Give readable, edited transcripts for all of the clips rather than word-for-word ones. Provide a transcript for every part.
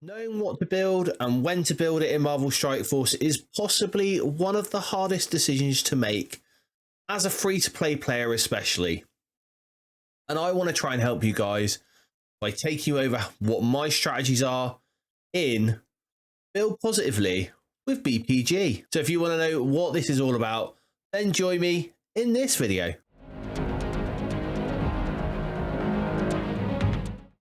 Knowing what to build and when to build it in Marvel Strike Force is possibly one of the hardest decisions to make as a free-to-play player especially. And I want to try and help you guys by taking you over what my strategies are in Build Positively with BPG. So if you want to know what this is all about, then join me in this video.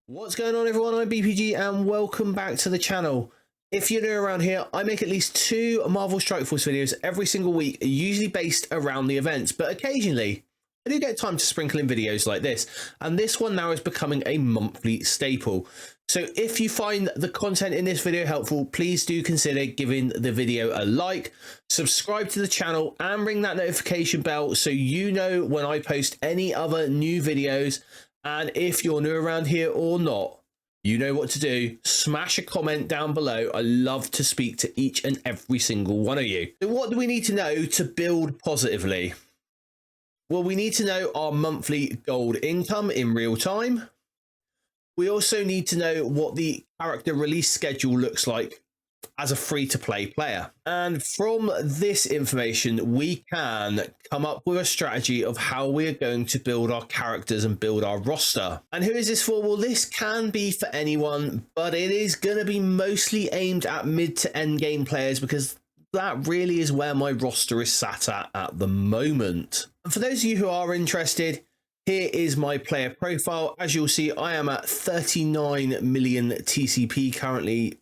What's going on, everyone? I'm BPG and welcome back to the channel. If you're new around here, I make at least 2 Marvel Strike Force videos every single week, usually based around the events, but occasionally I do get time to sprinkle in videos like this, and this one now is becoming a monthly staple. So if you find the content in this video helpful, please do consider giving the video a like, subscribe to the channel and ring that notification bell so you know when I post any other new videos. And if you're new around here or not, you know what to do. Smash a comment down below. I love to speak to each and every single one of you. So what do we need to know to build positively? Well, we need to know our monthly gold income in real time. We also need to know what the character release schedule looks like as a free-to-play player. And from this information, we can come up with a strategy of how we're going to build our characters and build our roster. And who is this for? Well, this can be for anyone, but it is going to be mostly aimed at mid to end game players because that really is where my roster is sat at the moment. And for those of you who are interested, here is my player profile. As you'll see, I am at 39 million TCP currently,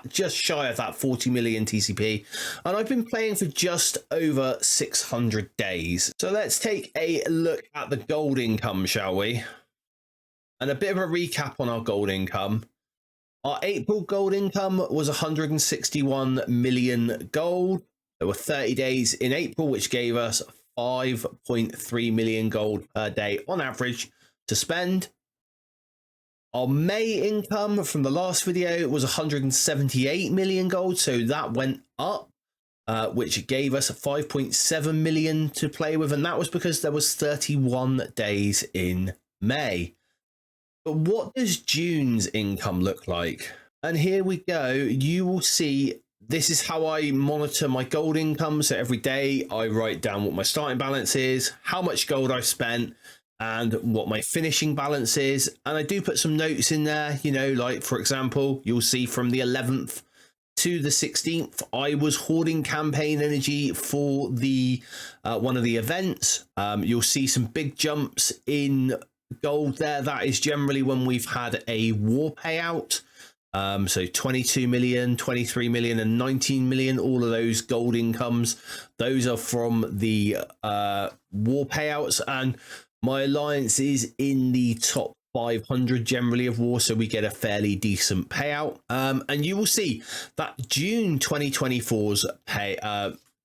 just shy of that 40 million TCP, and I've been playing for just over 600 days. So let's take a look at the gold income, shall we? And a bit of a recap on our gold income. Our April gold income was 161 million gold. There were 30 days in April, which gave us 5.3 million gold per day on average to spend. Our May income from the last video was 178 million gold, so that went up, which gave us 5.7 million to play with, and that was because there was 31 days in May. But what does June's income look like? And here we go. You will see this is how I monitor my gold income. So every day I write down what my starting balance is, how much gold I've spent, and what my finishing balance is. And I do put some notes in there, you know, like for example, you'll see from the 11th to the 16th, I was hoarding campaign energy for the one of the events. You'll see some big jumps in gold there. That is generally when we've had a war payout. So 22 million, 23 million and 19 million, all of those gold incomes, those are from the war payouts. And my alliance is in the top 500 generally of war, so we get a fairly decent payout. And you will see that June 2024's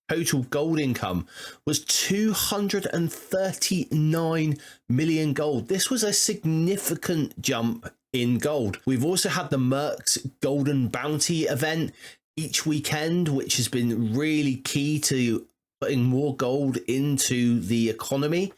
total gold income was 239 million gold. This was a significant jump in gold. We've also had the Mercs Golden Bounty event each weekend, which has been really key to putting more gold into the economy.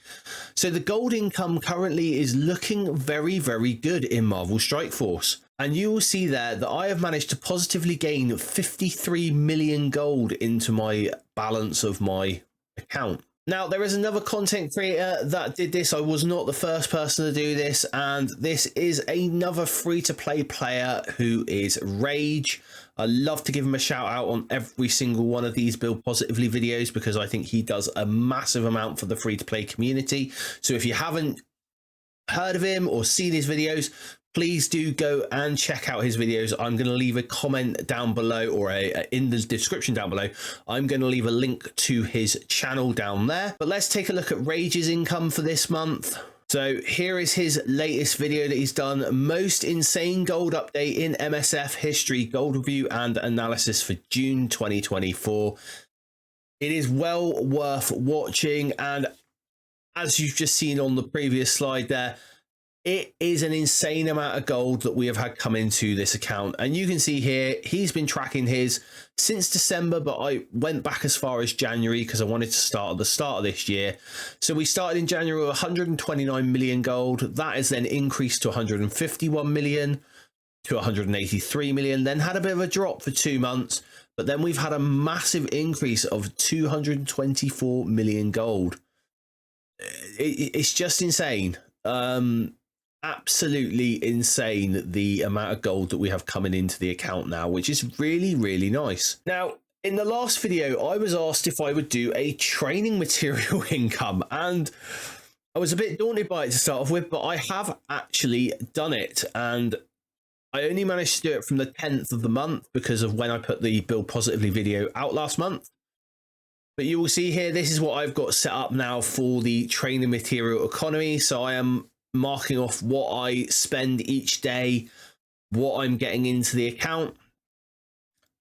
So the gold income currently is looking very, very good in Marvel Strike Force. And you will see there that I have managed to positively gain 53 million gold into my balance of my account. Now, there is another content creator that did this. I was not the first person to do this, and this is another free-to-play player who is Rage. I love to give him a shout out on every single one of these Build Positively videos because I think he does a massive amount for the free-to-play community. So if you haven't heard of him or seen his videos, please do go and check out his videos. I'm going to leave a comment down below, or in the description down below. I'm going to leave a link to his channel down there. But let's take a look at Rage's income for this month. So here is his latest video that he's done. Most insane gold update in MSF history, gold review and analysis for June 2024. It is well worth watching. And as you've just seen on the previous slide there, it is an insane amount of gold that we have had come into this account. And you can see here, he's been tracking his since December, but I went back as far as January because I wanted to start at the start of this year. So we started in January with 129 million gold. That is then increased to 151 million. to 183 million, then had a bit of a drop for 2 months, but then we've had a massive increase of 224 million gold. It's just insane. Absolutely insane, the amount of gold that we have coming into the account now, which is really, really nice. Now, in the last video, I was asked if I would do a training material income, and I was a bit daunted by it to start off with, but I have actually done it, and I only managed to do it from the 10th of the month because of when I put the Build Positively video out last month. But you will see here, this is what I've got set up now for the training material economy. So I am marking off what I spend each day, what I'm getting into the account.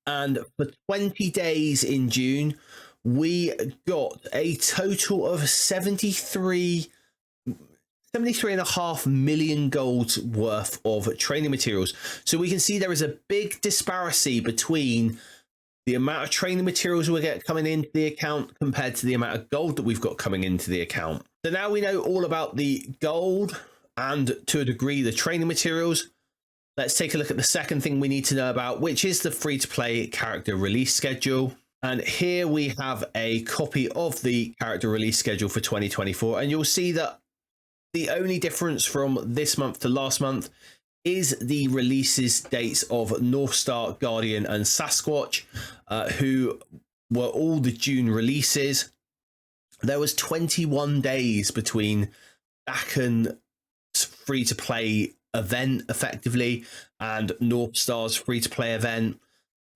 And for 20 days in June, we got a total of 73.5 million gold worth of training materials. So we can see there is a big disparity between the amount of training materials we get coming into the account compared to the amount of gold that we've got coming into the account. So now we know all about the gold and, to a degree, the training materials. Let's take a look at the second thing we need to know about, which is the free-to-play character release schedule. And here we have a copy of the character release schedule for 2024, and you'll see that the only difference from this month to last month is the releases dates of Northstar, Guardian and Sasquatch, who were all the June releases. There was 21 days between Dakon's free-to-play event, effectively, and Northstar's free-to-play event.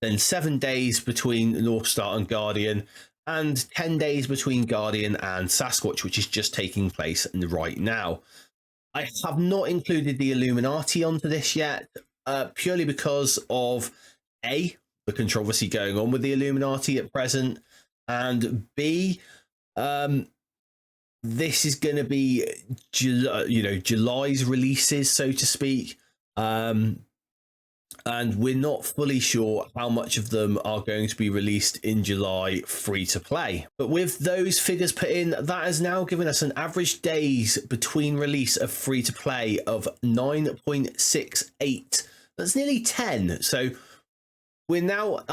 Then 7 days between Northstar and Guardian, and 10 days between Guardian and Sasquatch, which is just taking place right now. I have not included the Illuminati onto this yet, purely because of A, the controversy going on with the Illuminati at present, and B, this is going to be July's releases, so to speak, and we're not fully sure how much of them are going to be released in July free to play. But with those figures put in, that has now given us an average days between release of free to play of 9.68. That's nearly 10. So we're now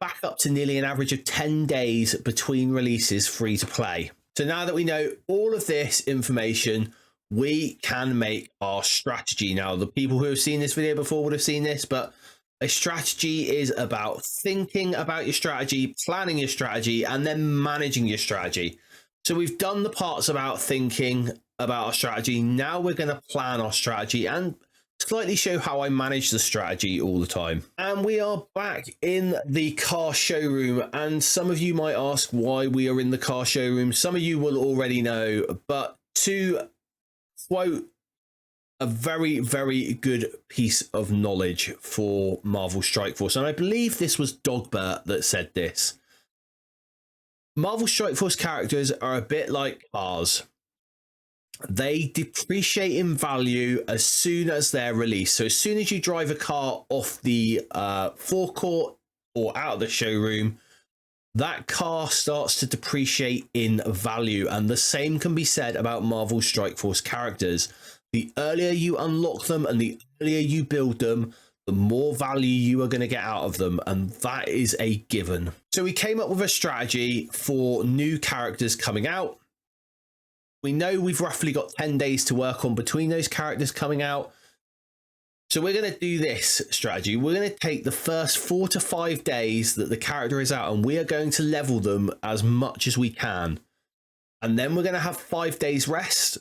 back up to nearly an average of 10 days between releases free to play. So now that we know all of this information, we can make our strategy. Now, the people who have seen this video before would have seen this, but a strategy is about thinking about your strategy, planning your strategy, and then managing your strategy. So we've done the parts about thinking about our strategy. Now we're going to plan our strategy and slightly show how I manage the strategy all the time. And we are back in the car showroom, and some of you might ask why we are in the car showroom. Some of you will already know, but to quote a very, very good piece of knowledge for Marvel Strike Force, and I believe this was Dogbert that said this: Marvel Strike Force characters are a bit like cars. They depreciate in value as soon as they're released. So as soon as you drive a car off the forecourt or out of the showroom, that car starts to depreciate in value. And the same can be said about Marvel Strike Force characters. The earlier you unlock them and the earlier you build them, the more value you are going to get out of them. And that is a given. So we came up with a strategy for new characters coming out. We know we've roughly got 10 days to work on between those characters coming out. So we're going to do this strategy. We're going to take the first 4 to 5 days that the character is out, and we are going to level them as much as we can. And then we're going to have 5 days rest.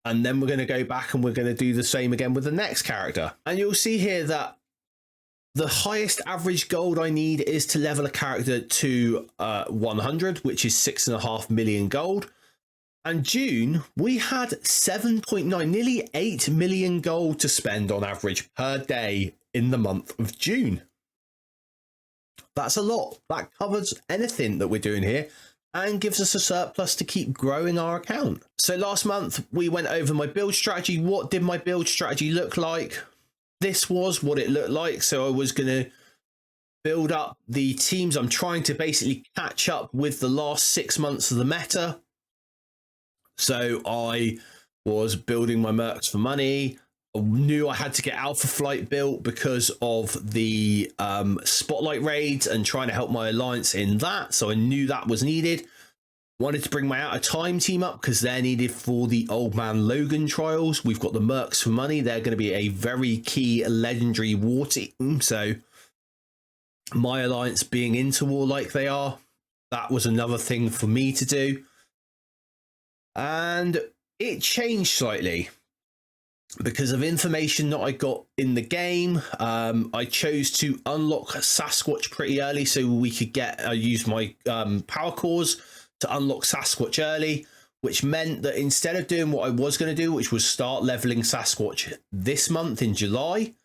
And then we're going to go back and we're going to do the same again with the next character. And you'll see here that the highest average gold I need is to level a character to 100, which is 6.5 million gold. And June, we had 7.9, nearly 8 million gold to spend on average per day in the month of June. That's a lot. That covers anything that we're doing here and gives us a surplus to keep growing our account. So last month, we went over my build strategy. What did my build strategy look like? This was what it looked like. So I was going to build up the teams. I'm trying to basically catch up with the last 6 months of the meta. So I was building my mercs for money. I knew I had to get Alpha Flight built because of the spotlight raids and trying to help my alliance in that. So I knew that was needed. Wanted to bring my Out of Time team up because they're needed for the Old Man Logan trials. We've got the Mercs for Money. They're going to be a very key legendary war team. So my alliance being into war like they are, that was another thing for me to do. And it changed slightly because of information that I got in the game. I chose to unlock Sasquatch pretty early so we could I used my power cores to unlock Sasquatch early, which meant that instead of doing what I was going to do, which was start leveling Sasquatch this month in July,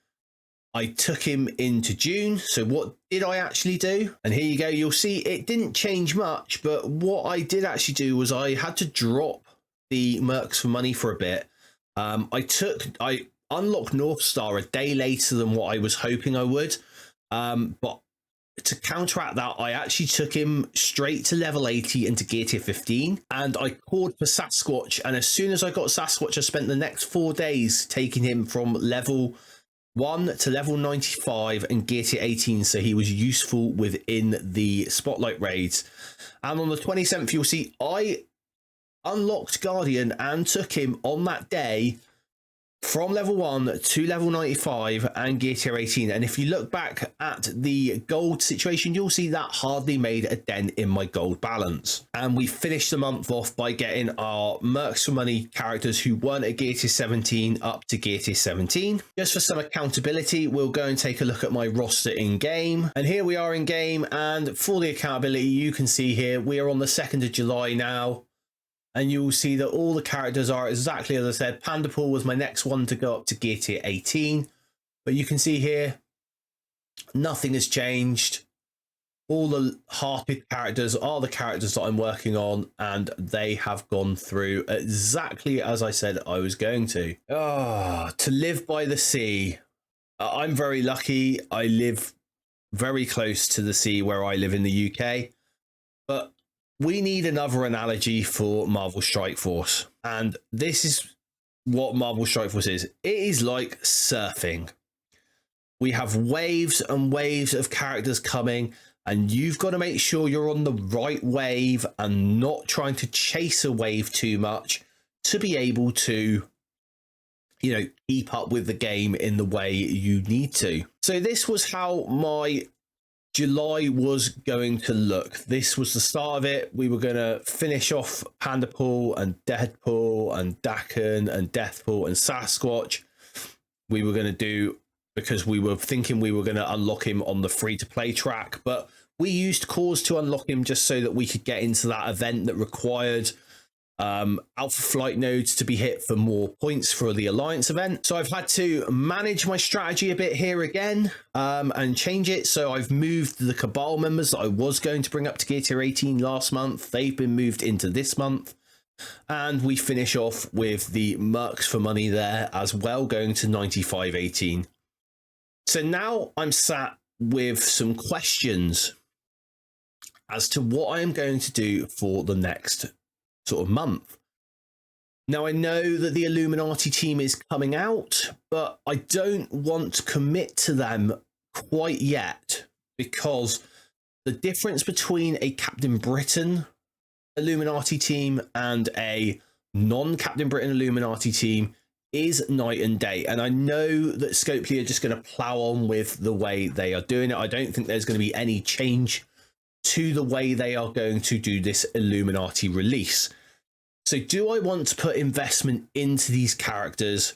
I took him into June. So what did I actually do? And here you go. You'll see it didn't change much, but what I did actually do was I had to drop the Mercs for Money for a bit. I unlocked North Star a day later than what I was hoping I would. But to counteract that, I actually took him straight to level 80 into gear tier 15, and I called for Sasquatch. And as soon as I got Sasquatch, I spent the next 4 days taking him from level 1 to level 95 and gear tier 18, so he was useful within the spotlight raids. And on the 27th, you'll see I unlocked Guardian and took him on that day from level 1 to level 95 and gear tier 18. And if you look back at the gold situation, you'll see that hardly made a dent in my gold balance. And we finished the month off by getting our Mercs for Money characters who weren't at gear tier 17 up to gear tier 17. Just for some accountability, we'll go and take a look at my roster in game. And here we are in game, and for the accountability, you can see here we are on the 2nd of July now. And you'll see that all the characters are exactly as I said. Pandapool was my next one to go up to gear tier 18. But you can see here, nothing has changed. All the Harpid characters are the characters that I'm working on, and they have gone through exactly as I said I was going to. To live by the sea. I'm very lucky. I live very close to the sea where I live in the UK. But we need another analogy for Marvel Strike Force. And this is what Marvel Strike Force is. It is like surfing. We have waves and waves of characters coming, and you've got to make sure you're on the right wave and not trying to chase a wave too much to be able to, keep up with the game in the way you need to. So this was how my July was going to look. This was the start of it. We were going to finish off Pandapool and Deadpool and Daken and Deathpool and Sasquatch. We were going to do, because we were thinking we were going to unlock him on the free-to-play track, but we used cores to unlock him just so that we could get into that event that required Alpha Flight nodes to be hit for more points for the Alliance event. So I've had to manage my strategy a bit here again and change it. So I've moved the Cabal members that I was going to bring up to gear tier 18 last month. They've been moved into this month. And we finish off with the Mercs for Money there as well, going to 95-18. So now I'm sat with some questions as to what I am going to do for the next sort of month. Now, I know that the Illuminati team is coming out, but I don't want to commit to them quite yet, because the difference between a Captain Britain Illuminati team and a non-Captain Britain Illuminati team is night and day. And I know that Scopely are just going to plow on with the way they are doing it. I don't think there's going to be any change to the way they are going to do this Illuminati release. So do I want to put investment into these characters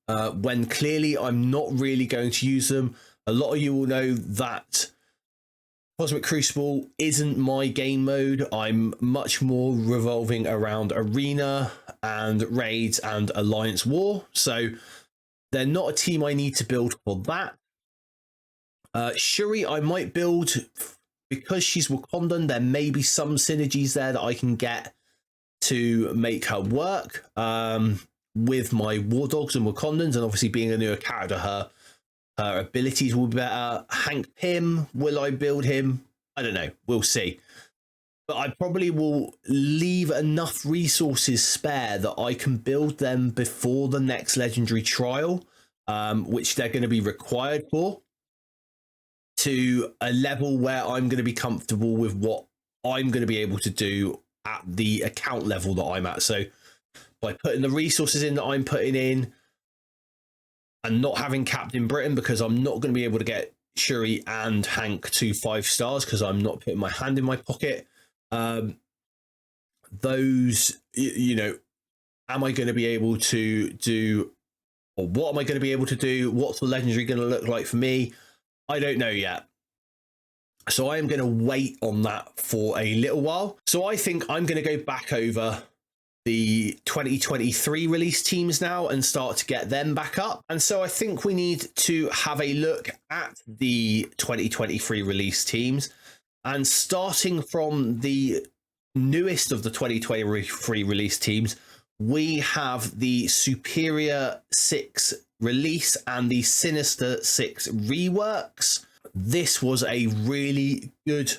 when clearly I'm not really going to use them? A lot of you will know that Cosmic Crucible isn't my game mode. I'm much more revolving around Arena and Raids and Alliance War. So they're not a team I need to build for that. Shuri I might build because she's Wakandan. There may be some synergies there that I can get to make her work with my War Dogs and Wakandans, and obviously being a newer character, her abilities will be better. Hank Pym, will I build him? I don't know. We'll see. but I probably will leave enough resources spare that I can build them before the next legendary trial, which they're going to be required for, to a level where I'm going to be comfortable with what I'm going to be able to do at the account level that I'm at. So by putting the resources in that I'm putting in and not having Captain Britain, because I'm not going to be able to get Shuri and Hank to 5 stars because I'm not putting my hand in my pocket. Those, you know, am I going to be able to do, or what am I going to be able to do? What's the legendary going to look like for me? I don't know yet. So I am going to wait on that for a little while. So I think I'm going to go back over the 2023 release teams now and start to get them back up. And so I think we need to have a look at the 2023 release teams, and starting from the newest of the 2023 release teams, we have the Superior 6 release and the Sinister 6 reworks. This was a really good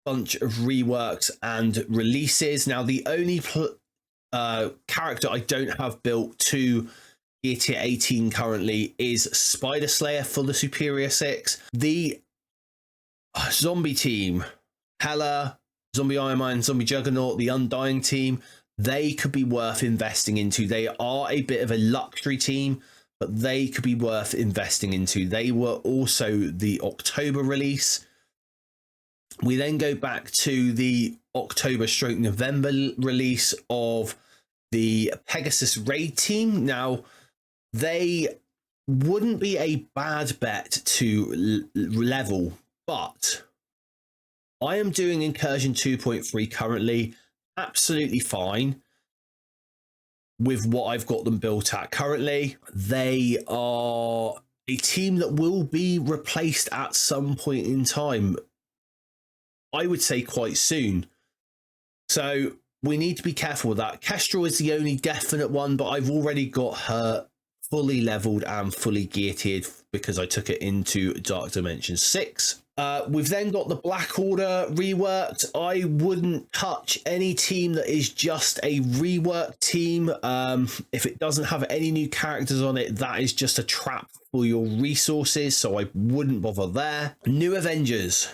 bunch of reworks and releases. Now, the only character I don't have built to Gear Tier 18 currently is Spider Slayer for the Superior 6. The zombie team, Hela, Zombie Iron Man, Zombie Juggernaut, the Undying team, they could be worth investing into. They are a bit of a luxury team, but they could be worth investing into. They were also the October release. We then go back to the October/November release of the Pegasus Raid team. Now, they wouldn't be a bad bet to level, but I am doing Incursion 2.3 currently, absolutely fine with what I've got them built at currently. They are a team that will be replaced at some point in time. I would say quite soon. So we need to be careful with that. Kestrel is the only definite one, but I've already got her fully leveled and fully gear tiered because I took it into Dark Dimension 6. We've then got the Black Order reworked. I wouldn't touch any team that is just a reworked team. If it doesn't have any new characters on it, that is just a trap for your resources, so I wouldn't bother there. New Avengers.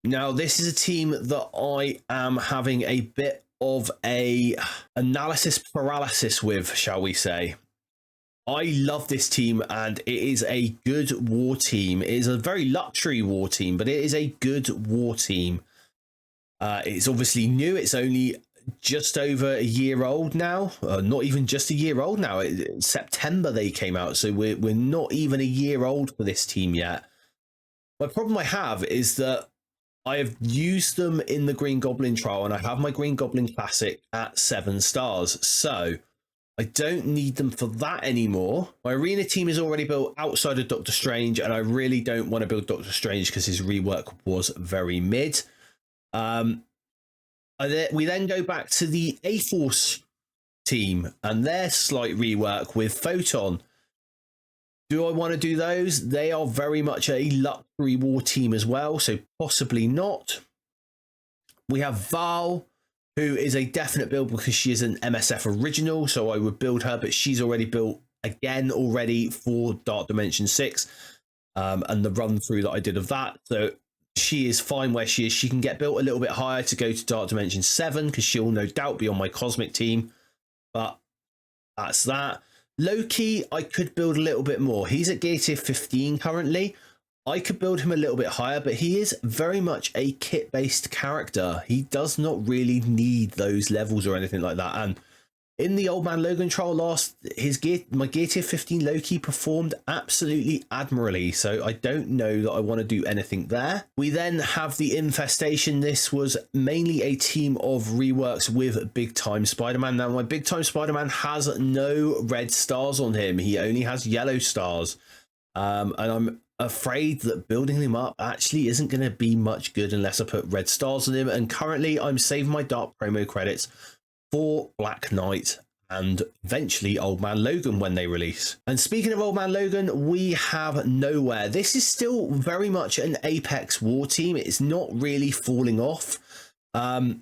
Now, this is a team that I am having a bit of a analysis paralysis with, shall we say. I love this team, and it is a good war team. It is a very luxury war team, but it is a good war team. It's obviously new. It's only just over a year old now. Not even just a year old now. September they came out, so we're not even a year old for this team yet. My problem I have is that I have used them in the Green Goblin trial, and I have my Green Goblin Classic at 7 stars. So I don't need them for that anymore. My arena team is already built outside of Doctor Strange, and I really don't want to build Doctor Strange because his rework was very mid. We then go back to the A-Force team and their slight rework with Photon. Do I want to do those? They are very much a luxury war team as well, so possibly not. We have Val, who is a definite build because she is an MSF original, so I would build her, but she's already built again already for Dark Dimension 6 and the run through that I did of that. So she is fine where she is. She can get built a little bit higher to go to Dark Dimension 7 because she'll no doubt be on my Cosmic team, but that's that. Loki, I could build a little bit more. He's at Gear Tier 15 currently. I could build him a little bit higher, but he is very much a kit-based character. He does not really need those levels or anything like that. And in the Old Man Logan trial my Gear Tier 15 Loki performed absolutely admirably, so I don't know that I want to do anything there. We then have the Infestation. This was mainly a team of reworks with Big Time Spider-Man. Now, my Big Time Spider-Man has no red stars on him. He only has yellow stars. And I'm afraid that building him up actually isn't going to be much good unless I put red stars on him. And currently I'm saving my Dark promo credits for Black Knight and eventually Old Man Logan when they release. And speaking of Old Man Logan, we have Nowhere. This is still very much an Apex war team. It's not really falling off. It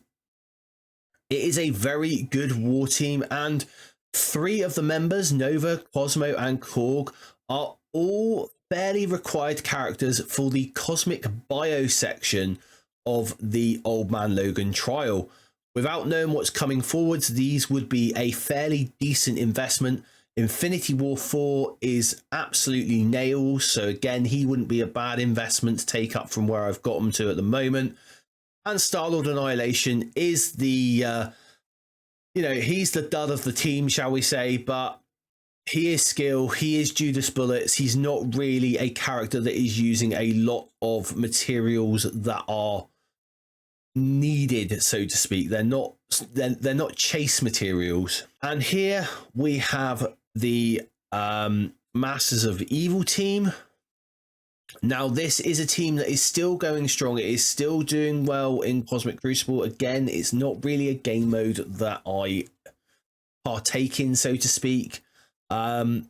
is a very good war team, and 3 of the members, Nova, Cosmo, and Korg, are all fairly required characters for the Cosmic Bio section of the Old Man Logan trial. Without knowing what's coming forwards, these would be a fairly decent investment. Infinity War 4 is absolutely nails, so again, he wouldn't be a bad investment to take up from where I've got him to at the moment. And Star-Lord Annihilation is the, he's the dud of the team, shall we say, but he is skill, he is Judas Bullets, he's not really a character that is using a lot of materials that are needed, so to speak. They're not chase materials. And here we have the Masters of Evil team. Now, this is a team that is still going strong. It is still doing well in Cosmic Crucible. Again, it's not really a game mode that I partake in, so to speak. Hang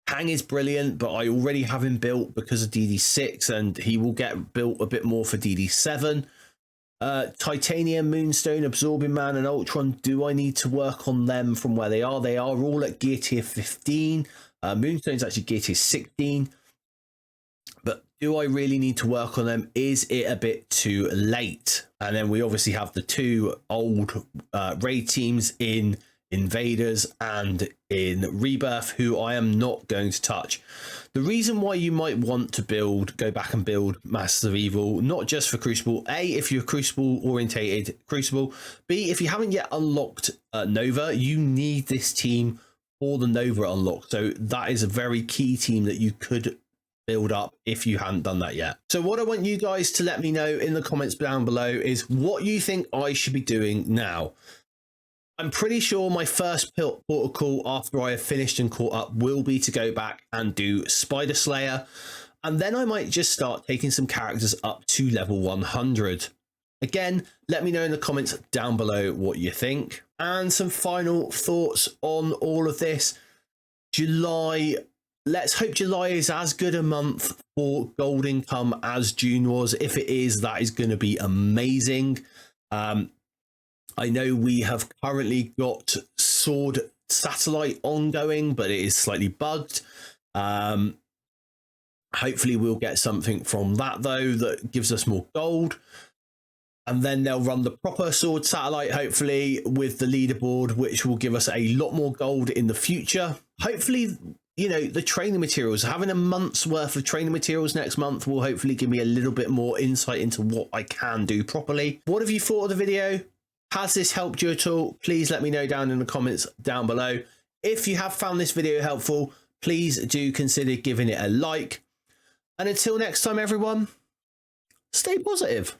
is brilliant, but I already have him built because of DD6, and he will get built a bit more for DD7. Titanium, Moonstone, Absorbing Man, and Ultron, do I need to work on them from where they are? They are all at gear tier 15. Moonstone's actually gear tier 16. But do I really need to work on them? Is it a bit too late? And then we obviously have the 2 old raid teams in Invaders and in Rebirth, who I am not going to touch. The reason why you might want to go back and build Masters of Evil, not just for Crucible, A, if you're Crucible orientated Crucible, B, if you haven't yet unlocked Nova, you need this team for the Nova unlock. So that is a very key team that you could build up if you hadn't done that yet. So what I want you guys to let me know in the comments down below is what you think I should be doing now. I'm pretty sure my first protocol after I have finished and caught up will be to go back and do Spider Slayer, and then I might just start taking some characters up to level 100. Again, let me know in the comments down below what you think. And some final thoughts on all of this. July, let's hope July is as good a month for gold income as June was. If it is, that is going to be amazing. I know we have currently got Sword Satellite ongoing, but it is slightly bugged. Hopefully we'll get something from that, though, that gives us more gold. And then they'll run the proper Sword Satellite, hopefully, with the leaderboard, which will give us a lot more gold in the future. Hopefully, the training materials, having a month's worth of training materials next month will hopefully give me a little bit more insight into what I can do properly. What have you thought of the video? Has this helped you at all? Please let me know down in the comments down below. If you have found this video helpful, please do consider giving it a like. And until next time, everyone, stay positive.